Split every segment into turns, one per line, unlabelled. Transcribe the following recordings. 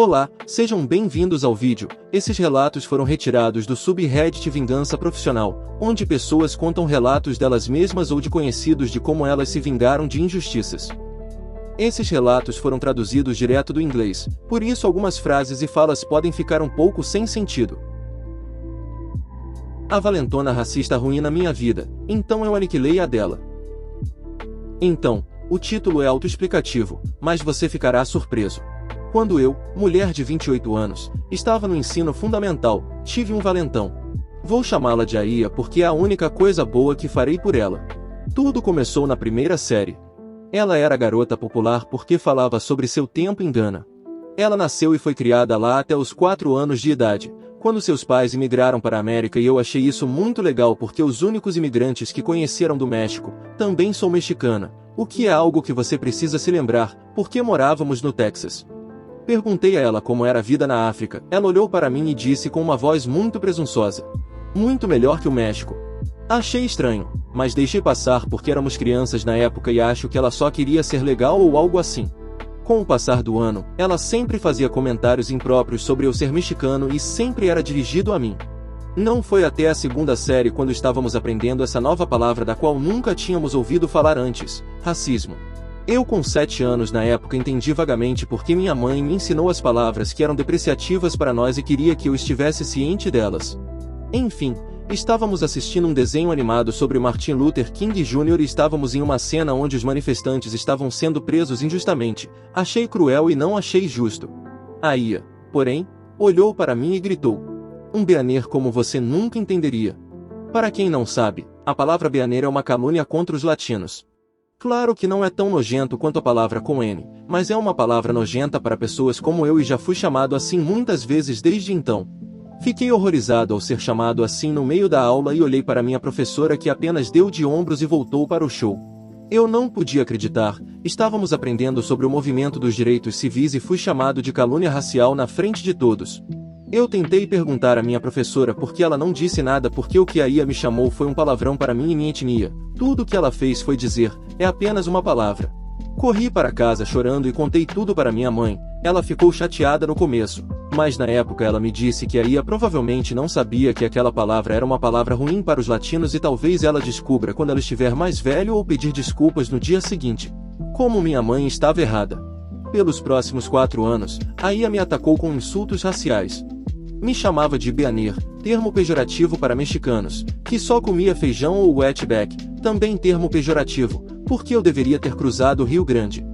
Olá, sejam bem-vindos ao vídeo. Esses relatos foram retirados do subreddit Vingança Profissional, onde pessoas contam relatos delas mesmas ou de conhecidos de como elas se vingaram de injustiças. Esses relatos foram traduzidos direto do inglês, por isso algumas frases e falas podem ficar um pouco sem sentido. A valentona racista arruína minha vida, então eu aniquilei a dela. Então, o título é autoexplicativo, mas você ficará surpreso. Quando eu, mulher de 28 anos, estava no ensino fundamental, tive um valentão. Vou chamá-la de Aia porque é a única coisa boa que farei por ela. Tudo começou na primeira série. Ela era garota popular porque falava sobre seu tempo em Gana. Ela nasceu e foi criada lá até os 4 anos de idade, quando seus pais imigraram para a América, e eu achei isso muito legal porque os únicos imigrantes que conheceram do México, também sou mexicana, o que é algo que você precisa se lembrar, porque morávamos no Texas. Perguntei a ela como era a vida na África. Ela olhou para mim e disse com uma voz muito presunçosa: muito melhor que o México. Achei estranho, mas deixei passar porque éramos crianças na época e acho que ela só queria ser legal ou algo assim. Com o passar do ano, ela sempre fazia comentários impróprios sobre eu ser mexicano e sempre era dirigido a mim. Não foi até a segunda série quando estávamos aprendendo essa nova palavra da qual nunca tínhamos ouvido falar antes: racismo. Eu com 7 anos na época entendi vagamente porque minha mãe me ensinou as palavras que eram depreciativas para nós e queria que eu estivesse ciente delas. Enfim, estávamos assistindo um desenho animado sobre Martin Luther King Jr. e estávamos em uma cena onde os manifestantes estavam sendo presos injustamente. Achei cruel e não achei justo. Aia, porém, olhou para mim e gritou: um beaner como você nunca entenderia. Para quem não sabe, a palavra beaner é uma calúnia contra os latinos. Claro que não é tão nojento quanto a palavra com N, mas é uma palavra nojenta para pessoas como eu e já fui chamado assim muitas vezes desde então. Fiquei horrorizado ao ser chamado assim no meio da aula e olhei para minha professora que apenas deu de ombros e voltou para o show. Eu não podia acreditar, estávamos aprendendo sobre o movimento dos direitos civis e fui chamado de calúnia racial na frente de todos. Eu tentei perguntar à minha professora por que ela não disse nada porque o que a Aia me chamou foi um palavrão para mim e minha etnia. Tudo o que ela fez foi dizer: é apenas uma palavra. Corri para casa chorando e contei tudo para minha mãe. Ela ficou chateada no começo, mas na época ela me disse que a Aia provavelmente não sabia que aquela palavra era uma palavra ruim para os latinos e talvez ela descubra quando ela estiver mais velha ou pedir desculpas no dia seguinte. Como minha mãe estava errada. Pelos próximos 4 anos, a Aia me atacou com insultos raciais. Me chamava de beaner, termo pejorativo para mexicanos, que só comia feijão ou wetback, também termo pejorativo, porque eu deveria ter cruzado o Rio Grande.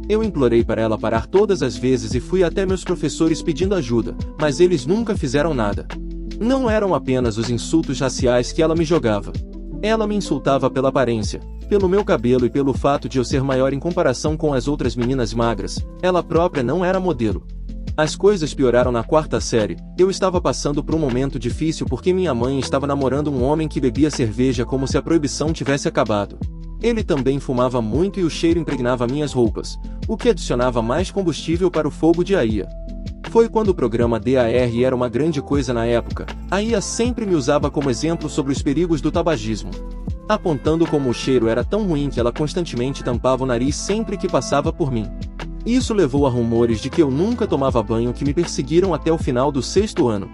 Eu implorei para ela parar todas as vezes e fui até meus professores pedindo ajuda, mas eles nunca fizeram nada. Não eram apenas os insultos raciais que ela me jogava. Ela me insultava pela aparência, pelo meu cabelo e pelo fato de eu ser maior em comparação com as outras meninas magras. Ela própria não era modelo. As coisas pioraram na 4ª série. Eu estava passando por um momento difícil porque minha mãe estava namorando um homem que bebia cerveja como se a proibição tivesse acabado. Ele também fumava muito e o cheiro impregnava minhas roupas, o que adicionava mais combustível para o fogo de Aia. Foi quando o programa DAR era uma grande coisa na época. Aia sempre me usava como exemplo sobre os perigos do tabagismo, apontando como o cheiro era tão ruim que ela constantemente tampava o nariz sempre que passava por mim. Isso levou a rumores de que eu nunca tomava banho que me perseguiram até o final do 6º ano.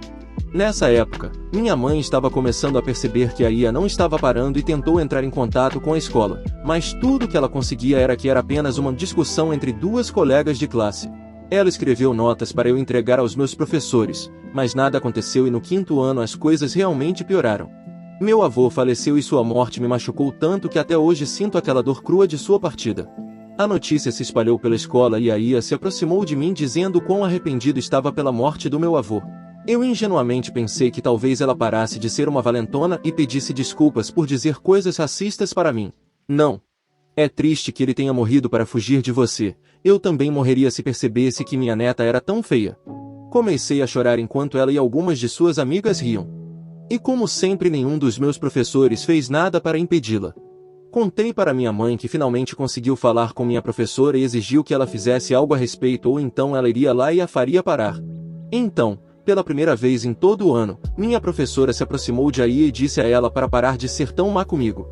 Nessa época, minha mãe estava começando a perceber que a Aia não estava parando e tentou entrar em contato com a escola, mas tudo que ela conseguia era que era apenas uma discussão entre 2 colegas de classe. Ela escreveu notas para eu entregar aos meus professores, mas nada aconteceu e no 5º ano as coisas realmente pioraram. Meu avô faleceu e sua morte me machucou tanto que até hoje sinto aquela dor crua de sua partida. A notícia se espalhou pela escola e a Aia se aproximou de mim dizendo quão arrependido estava pela morte do meu avô. Eu ingenuamente pensei que talvez ela parasse de ser uma valentona e pedisse desculpas por dizer coisas racistas para mim. Não. É triste que ele tenha morrido para fugir de você. Eu também morreria se percebesse que minha neta era tão feia. Comecei a chorar enquanto ela e algumas de suas amigas riam. E como sempre nenhum dos meus professores fez nada para impedi-la. Contei para minha mãe que finalmente conseguiu falar com minha professora e exigiu que ela fizesse algo a respeito ou então ela iria lá e a faria parar. Então, pela primeira vez em todo o ano, minha professora se aproximou de Aia e disse a ela para parar de ser tão má comigo.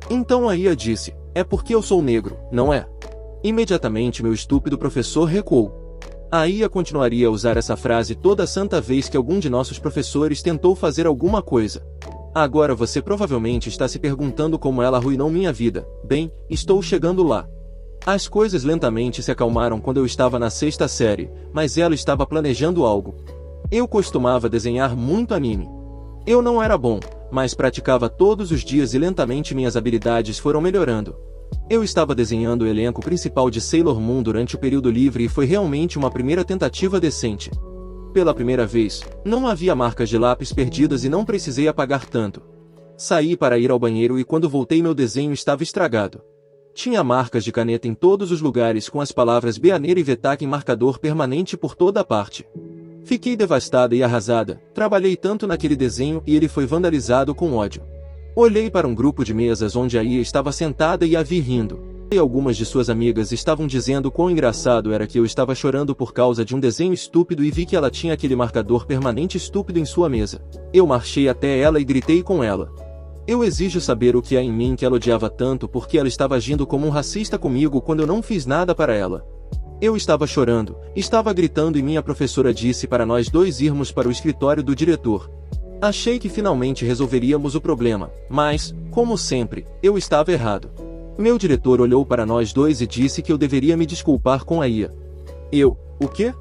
Então Aia disse: é porque eu sou negro, não é? Imediatamente meu estúpido professor recuou. A Ia continuaria a usar essa frase toda santa vez que algum de nossos professores tentou fazer alguma coisa. Agora você provavelmente está se perguntando como ela arruinou minha vida. Bem, estou chegando lá. As coisas lentamente se acalmaram quando eu estava na 6ª série, mas ela estava planejando algo. Eu costumava desenhar muito anime. Eu não era bom, mas praticava todos os dias e lentamente minhas habilidades foram melhorando. Eu estava desenhando o elenco principal de Sailor Moon durante o período livre e foi realmente uma primeira tentativa decente. Pela primeira vez, não havia marcas de lápis perdidas e não precisei apagar tanto. Saí para ir ao banheiro e quando voltei meu desenho estava estragado. Tinha marcas de caneta em todos os lugares com as palavras Beaneira e Vetac em marcador permanente por toda a parte. Fiquei devastada e arrasada, trabalhei tanto naquele desenho e ele foi vandalizado com ódio. Olhei para um grupo de mesas onde a Ia estava sentada e a vi rindo. E algumas de suas amigas estavam dizendo quão engraçado era que eu estava chorando por causa de um desenho estúpido e vi que ela tinha aquele marcador permanente estúpido em sua mesa. Eu marchei até ela e gritei com ela. Eu exijo saber o que há em mim que ela odiava tanto porque ela estava agindo como um racista comigo quando eu não fiz nada para ela. Eu estava chorando, estava gritando e minha professora disse para nós dois irmos para o escritório do diretor. Achei que finalmente resolveríamos o problema, mas, como sempre, eu estava errado. Meu diretor olhou para nós dois e disse que eu deveria me desculpar com a Ia. Eu, o quê?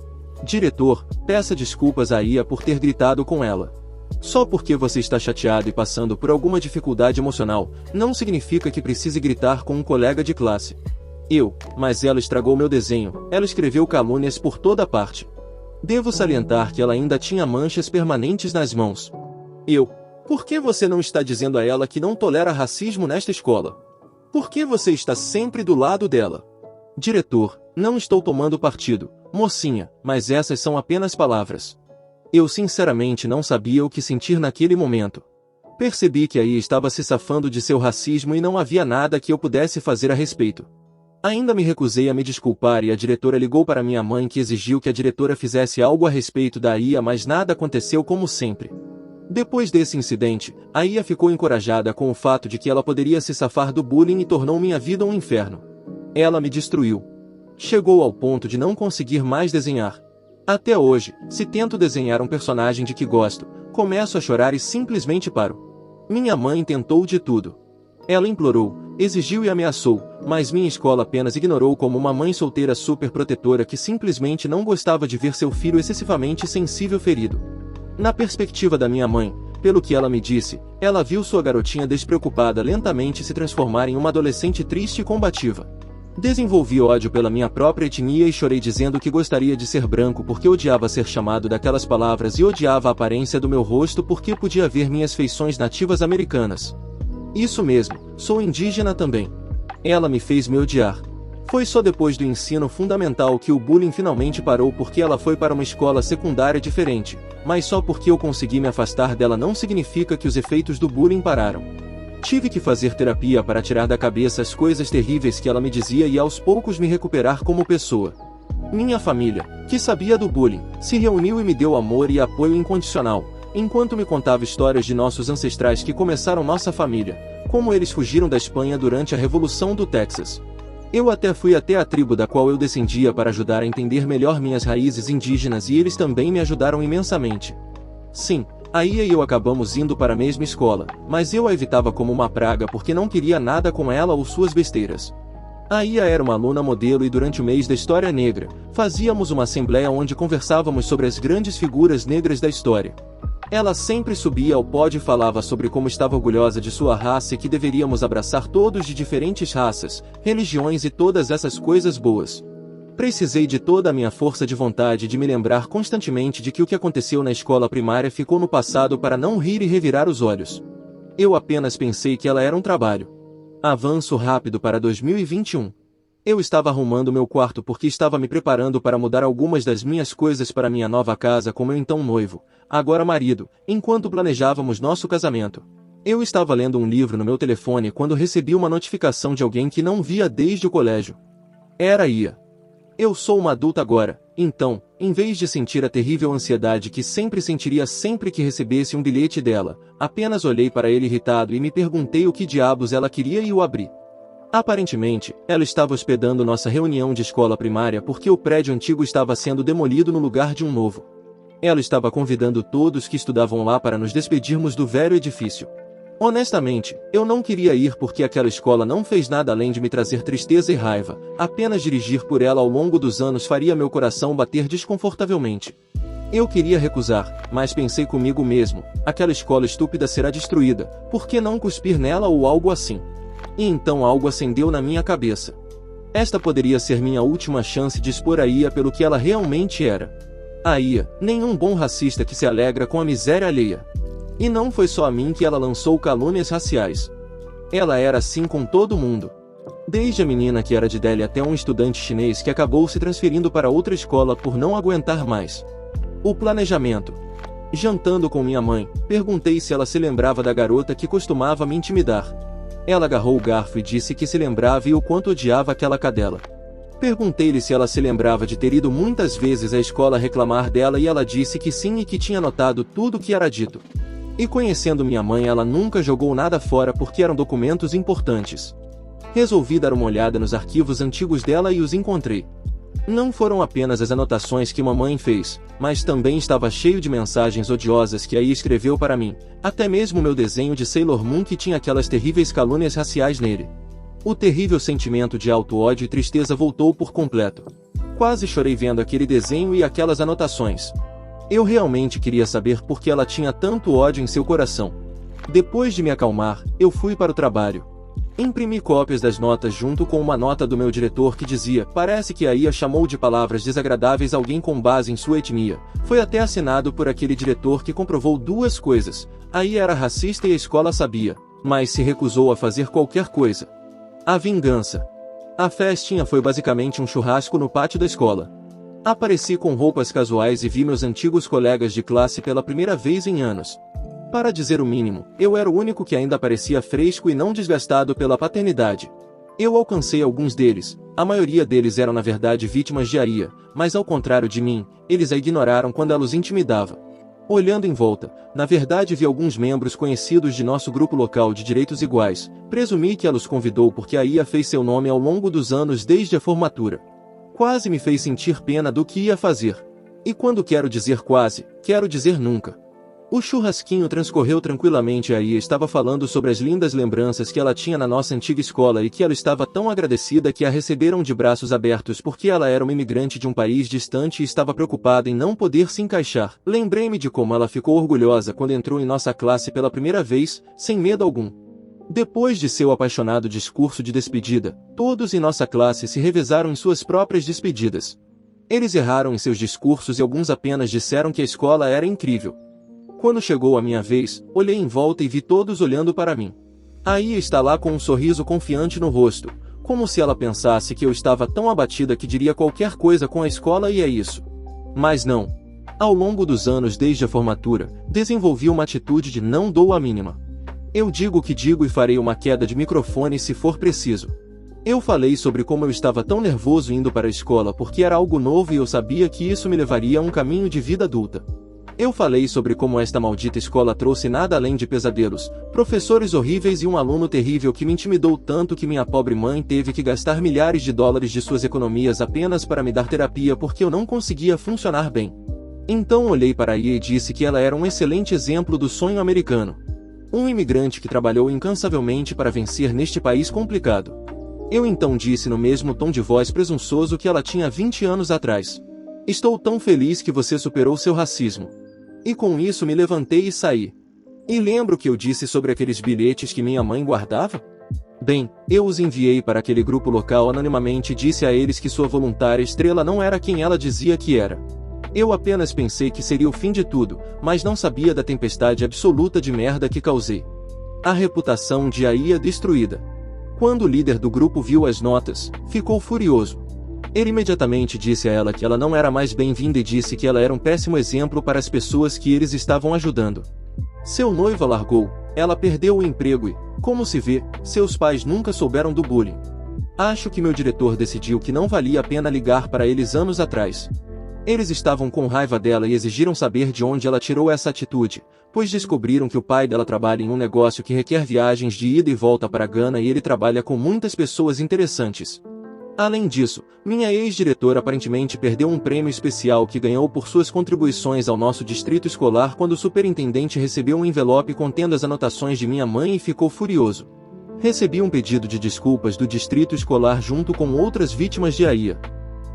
Diretor, peça desculpas a Ia por ter gritado com ela. Só porque você está chateado e passando por alguma dificuldade emocional, não significa que precise gritar com um colega de classe. Mas ela estragou meu desenho, ela escreveu calúnias por toda parte. Devo salientar que ela ainda tinha manchas permanentes nas mãos. Por que você não está dizendo a ela que não tolera racismo nesta escola? Por que você está sempre do lado dela? Diretor, não estou tomando partido, mocinha, mas essas são apenas palavras. Eu sinceramente não sabia o que sentir naquele momento. Percebi que aí estava se safando de seu racismo e não havia nada que eu pudesse fazer a respeito. Ainda me recusei a me desculpar e a diretora ligou para minha mãe que exigiu que a diretora fizesse algo a respeito da Ia, mas nada aconteceu como sempre. Depois desse incidente, a Ia ficou encorajada com o fato de que ela poderia se safar do bullying e tornou minha vida um inferno. Ela me destruiu. Chegou ao ponto de não conseguir mais desenhar. Até hoje, se tento desenhar um personagem de que gosto, começo a chorar e simplesmente paro. Minha mãe tentou de tudo. Ela implorou, exigiu e ameaçou, mas minha escola apenas ignorou como uma mãe solteira super protetora que simplesmente não gostava de ver seu filho excessivamente sensível ferido. Na perspectiva da minha mãe, pelo que ela me disse, ela viu sua garotinha despreocupada lentamente se transformar em uma adolescente triste e combativa. Desenvolvi ódio pela minha própria etnia e chorei dizendo que gostaria de ser branco porque odiava ser chamado daquelas palavras e odiava a aparência do meu rosto porque podia ver minhas feições nativas americanas. Isso mesmo, sou indígena também. Ela me fez me odiar. Foi só depois do ensino fundamental que o bullying finalmente parou porque ela foi para uma escola secundária diferente, mas só porque eu consegui me afastar dela não significa que os efeitos do bullying pararam. Tive que fazer terapia para tirar da cabeça as coisas terríveis que ela me dizia e aos poucos me recuperar como pessoa. Minha família, que sabia do bullying, se reuniu e me deu amor e apoio incondicional, enquanto me contava histórias de nossos ancestrais que começaram nossa família, como eles fugiram da Espanha durante a Revolução do Texas. Eu até fui até a tribo da qual eu descendia para ajudar a entender melhor minhas raízes indígenas e eles também me ajudaram imensamente. Sim, a Ia e eu acabamos indo para a mesma escola, mas eu a evitava como uma praga porque não queria nada com ela ou suas besteiras. A Ia era uma aluna modelo e durante o mês da História Negra, fazíamos uma assembleia onde conversávamos sobre as grandes figuras negras da história. Ela sempre subia ao pódio e falava sobre como estava orgulhosa de sua raça e que deveríamos abraçar todos de diferentes raças, religiões e todas essas coisas boas. Precisei de toda a minha força de vontade de me lembrar constantemente de que o que aconteceu na escola primária ficou no passado para não rir e revirar os olhos. Eu apenas pensei que ela era um trabalho. Avanço rápido para 2021. Eu estava arrumando meu quarto porque estava me preparando para mudar algumas das minhas coisas para minha nova casa com meu então noivo, agora marido, enquanto planejávamos nosso casamento. Eu estava lendo um livro no meu telefone quando recebi uma notificação de alguém que não via desde o colégio. Era a Ia. Eu sou uma adulta agora, então, em vez de sentir a terrível ansiedade que sempre sentiria sempre que recebesse um bilhete dela, apenas olhei para ele irritado e me perguntei o que diabos ela queria e o abri. Aparentemente, ela estava hospedando nossa reunião de escola primária porque o prédio antigo estava sendo demolido no lugar de um novo. Ela estava convidando todos que estudavam lá para nos despedirmos do velho edifício. Honestamente, eu não queria ir porque aquela escola não fez nada além de me trazer tristeza e raiva. Apenas dirigir por ela ao longo dos anos faria meu coração bater desconfortavelmente. Eu queria recusar, mas pensei comigo mesmo, aquela escola estúpida será destruída, por que não cuspir nela ou algo assim? E então algo acendeu na minha cabeça. Esta poderia ser minha última chance de expor a Ia pelo que ela realmente era. A Ia, nenhum bom racista que se alegra com a miséria alheia. E não foi só a mim que ela lançou calúnias raciais. Ela era assim com todo mundo. Desde a menina que era de Delhi até um estudante chinês que acabou se transferindo para outra escola por não aguentar mais. O planejamento. Jantando com minha mãe, perguntei se ela se lembrava da garota que costumava me intimidar. Ela agarrou o garfo e disse que se lembrava e o quanto odiava aquela cadela. Perguntei-lhe se ela se lembrava de ter ido muitas vezes à escola reclamar dela e ela disse que sim e que tinha notado tudo o que era dito. E conhecendo minha mãe, ela nunca jogou nada fora porque eram documentos importantes. Resolvi dar uma olhada nos arquivos antigos dela e os encontrei. Não foram apenas as anotações que mamãe fez, mas também estava cheio de mensagens odiosas que aí escreveu para mim, até mesmo meu desenho de Sailor Moon que tinha aquelas terríveis calúnias raciais nele. O terrível sentimento de auto-ódio e tristeza voltou por completo. Quase chorei vendo aquele desenho e aquelas anotações. Eu realmente queria saber por que ela tinha tanto ódio em seu coração. Depois de me acalmar, eu fui para o trabalho. Imprimi cópias das notas junto com uma nota do meu diretor que dizia: parece que a Ia chamou de palavras desagradáveis alguém com base em sua etnia. Foi até assinado por aquele diretor que comprovou duas coisas: a Ia era racista e a escola sabia, mas se recusou a fazer qualquer coisa. A vingança. A festinha foi basicamente um churrasco no pátio da escola. Apareci com roupas casuais e vi meus antigos colegas de classe pela primeira vez em anos. Para dizer o mínimo, eu era o único que ainda parecia fresco e não desgastado pela paternidade. Eu alcancei alguns deles, a maioria deles eram na verdade vítimas de Ia, mas ao contrário de mim, eles a ignoraram quando ela os intimidava. Olhando em volta, na verdade vi alguns membros conhecidos de nosso grupo local de direitos iguais, presumi que ela os convidou porque a Ia fez seu nome ao longo dos anos desde a formatura. Quase me fez sentir pena do que ia fazer. E quando quero dizer quase, quero dizer nunca. O churrasquinho transcorreu tranquilamente e a Ia estava falando sobre as lindas lembranças que ela tinha na nossa antiga escola e que ela estava tão agradecida que a receberam de braços abertos porque ela era uma imigrante de um país distante e estava preocupada em não poder se encaixar. Lembrei-me de como ela ficou orgulhosa quando entrou em nossa classe pela primeira vez, sem medo algum. Depois de seu apaixonado discurso de despedida, todos em nossa classe se revezaram em suas próprias despedidas. Eles erraram em seus discursos e alguns apenas disseram que a escola era incrível. Quando chegou a minha vez, olhei em volta e vi todos olhando para mim. A Ia está lá com um sorriso confiante no rosto, como se ela pensasse que eu estava tão abatida que diria qualquer coisa com a escola e é isso. Mas não. Ao longo dos anos desde a formatura, desenvolvi uma atitude de não dou a mínima. Eu digo o que digo e farei uma queda de microfone se for preciso. Eu falei sobre como eu estava tão nervoso indo para a escola porque era algo novo e eu sabia que isso me levaria a um caminho de vida adulta. Eu falei sobre como esta maldita escola trouxe nada além de pesadelos, professores horríveis e um aluno terrível que me intimidou tanto que minha pobre mãe teve que gastar milhares de dólares de suas economias apenas para me dar terapia porque eu não conseguia funcionar bem. Então olhei para a Ia e disse que ela era um excelente exemplo do sonho americano. Um imigrante que trabalhou incansavelmente para vencer neste país complicado. Eu então disse no mesmo tom de voz presunçoso que ela tinha 20 anos atrás. Estou tão feliz que você superou seu racismo. E com isso me levantei e saí. E lembro que eu disse sobre aqueles bilhetes que minha mãe guardava? Bem, eu os enviei para aquele grupo local anonimamente e disse a eles que sua voluntária estrela não era quem ela dizia que era. Eu apenas pensei que seria o fim de tudo, mas não sabia da tempestade absoluta de merda que causei. A reputação de Ia destruída. Quando o líder do grupo viu as notas, ficou furioso. Ele imediatamente disse a ela que ela não era mais bem-vinda e disse que ela era um péssimo exemplo para as pessoas que eles estavam ajudando. Seu noivo a largou, ela perdeu o emprego e, como se vê, seus pais nunca souberam do bullying. Acho que meu diretor decidiu que não valia a pena ligar para eles anos atrás. Eles estavam com raiva dela e exigiram saber de onde ela tirou essa atitude, pois descobriram que o pai dela trabalha em um negócio que requer viagens de ida e volta para Gana e ele trabalha com muitas pessoas interessantes. Além disso, minha ex-diretora aparentemente perdeu um prêmio especial que ganhou por suas contribuições ao nosso distrito escolar quando o superintendente recebeu um envelope contendo as anotações de minha mãe e ficou furioso. Recebi um pedido de desculpas do distrito escolar junto com outras vítimas de AIA.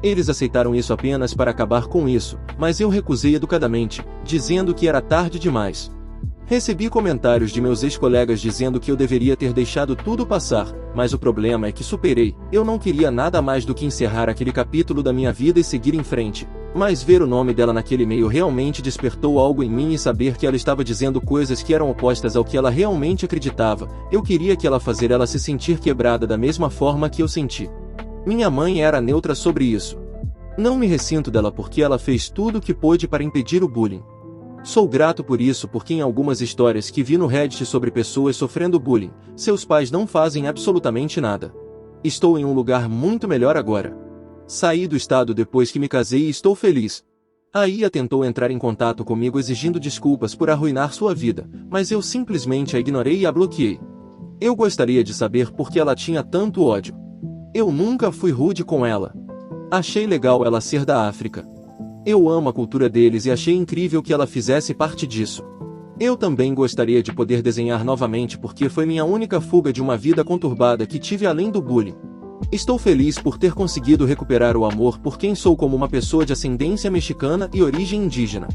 Eles aceitaram isso apenas para acabar com isso, mas eu recusei educadamente, dizendo que era tarde demais. Recebi comentários de meus ex-colegas dizendo que eu deveria ter deixado tudo passar, mas o problema é que superei. Eu não queria nada mais do que encerrar aquele capítulo da minha vida e seguir em frente. Mas ver o nome dela naquele e-mail realmente despertou algo em mim e saber que ela estava dizendo coisas que eram opostas ao que ela realmente acreditava. Eu queria que ela fazer ela se sentir quebrada da mesma forma que eu senti. Minha mãe era neutra sobre isso. Não me ressinto dela porque ela fez tudo o que pôde para impedir o bullying. Sou grato por isso porque em algumas histórias que vi no Reddit sobre pessoas sofrendo bullying, seus pais não fazem absolutamente nada. Estou em um lugar muito melhor agora. Saí do estado depois que me casei e estou feliz. A Ia tentou entrar em contato comigo exigindo desculpas por arruinar sua vida, mas eu simplesmente a ignorei e a bloqueei. Eu gostaria de saber por que ela tinha tanto ódio. Eu nunca fui rude com ela. Achei legal ela ser da África. Eu amo a cultura deles e achei incrível que ela fizesse parte disso. Eu também gostaria de poder desenhar novamente porque foi minha única fuga de uma vida conturbada que tive além do bullying. Estou feliz por ter conseguido recuperar o amor por quem sou como uma pessoa de ascendência mexicana e origem indígena.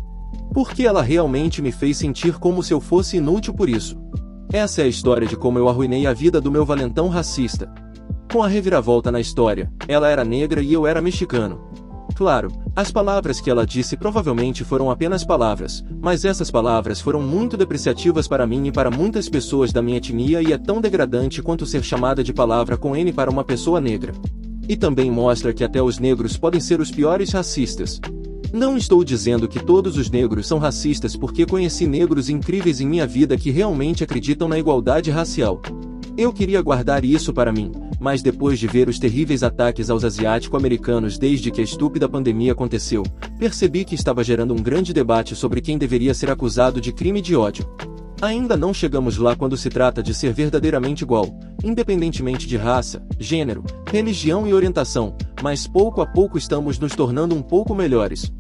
Porque ela realmente me fez sentir como se eu fosse inútil por isso. Essa é a história de como eu arruinei a vida do meu valentão racista. Com a reviravolta na história, ela era negra e eu era mexicano. Claro, as palavras que ela disse provavelmente foram apenas palavras, mas essas palavras foram muito depreciativas para mim e para muitas pessoas da minha etnia e é tão degradante quanto ser chamada de palavra com N para uma pessoa negra. E também mostra que até os negros podem ser os piores racistas. Não estou dizendo que todos os negros são racistas porque conheci negros incríveis em minha vida que realmente acreditam na igualdade racial. Eu queria guardar isso para mim, mas depois de ver os terríveis ataques aos asiático-americanos desde que a estúpida pandemia aconteceu, percebi que estava gerando um grande debate sobre quem deveria ser acusado de crime de ódio. Ainda não chegamos lá quando se trata de ser verdadeiramente igual, independentemente de raça, gênero, religião e orientação, mas pouco a pouco estamos nos tornando um pouco melhores.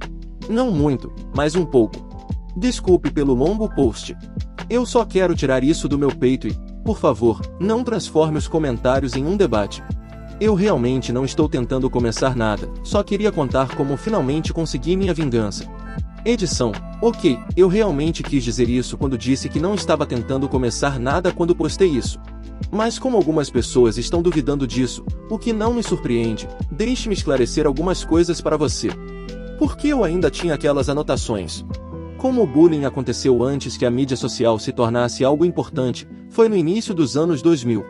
Não muito, mas um pouco. Desculpe pelo longo post. Eu só quero tirar isso do meu peito e, por favor, não transforme os comentários em um debate. Eu realmente não estou tentando começar nada, só queria contar como finalmente consegui minha vingança. Edição. Ok, eu realmente quis dizer isso quando disse que não estava tentando começar nada quando postei isso. Mas como algumas pessoas estão duvidando disso, o que não me surpreende, deixe-me esclarecer algumas coisas para você. Por que eu ainda tinha aquelas anotações? Como o bullying aconteceu antes que a mídia social se tornasse algo importante, foi no início dos anos 2000.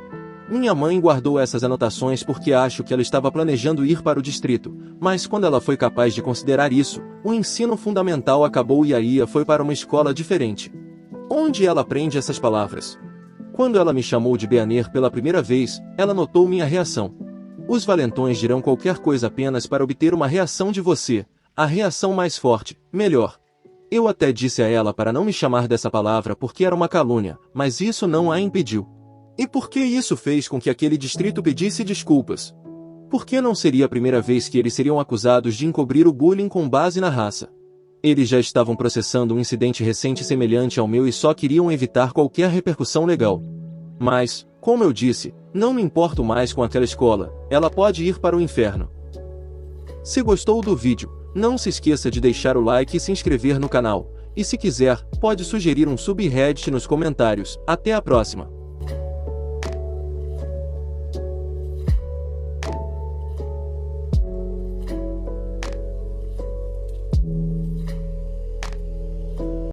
Minha mãe guardou essas anotações porque acho que ela estava planejando ir para o distrito, mas quando ela foi capaz de considerar isso, o ensino fundamental acabou e a Ia foi para uma escola diferente. Onde ela aprende essas palavras? Quando ela me chamou de Beaner pela primeira vez, ela notou minha reação. Os valentões dirão qualquer coisa apenas para obter uma reação de você, a reação mais forte, melhor. Eu até disse a ela para não me chamar dessa palavra porque era uma calúnia, mas isso não a impediu. E por que isso fez com que aquele distrito pedisse desculpas? Por que não seria a primeira vez que eles seriam acusados de encobrir o bullying com base na raça? Eles já estavam processando um incidente recente semelhante ao meu e só queriam evitar qualquer repercussão legal. Mas, como eu disse, não me importo mais com aquela escola, ela pode ir para o inferno. Se gostou do vídeo, não se esqueça de deixar o like e se inscrever no canal. E se quiser, pode sugerir um subreddit nos comentários. Até a próxima!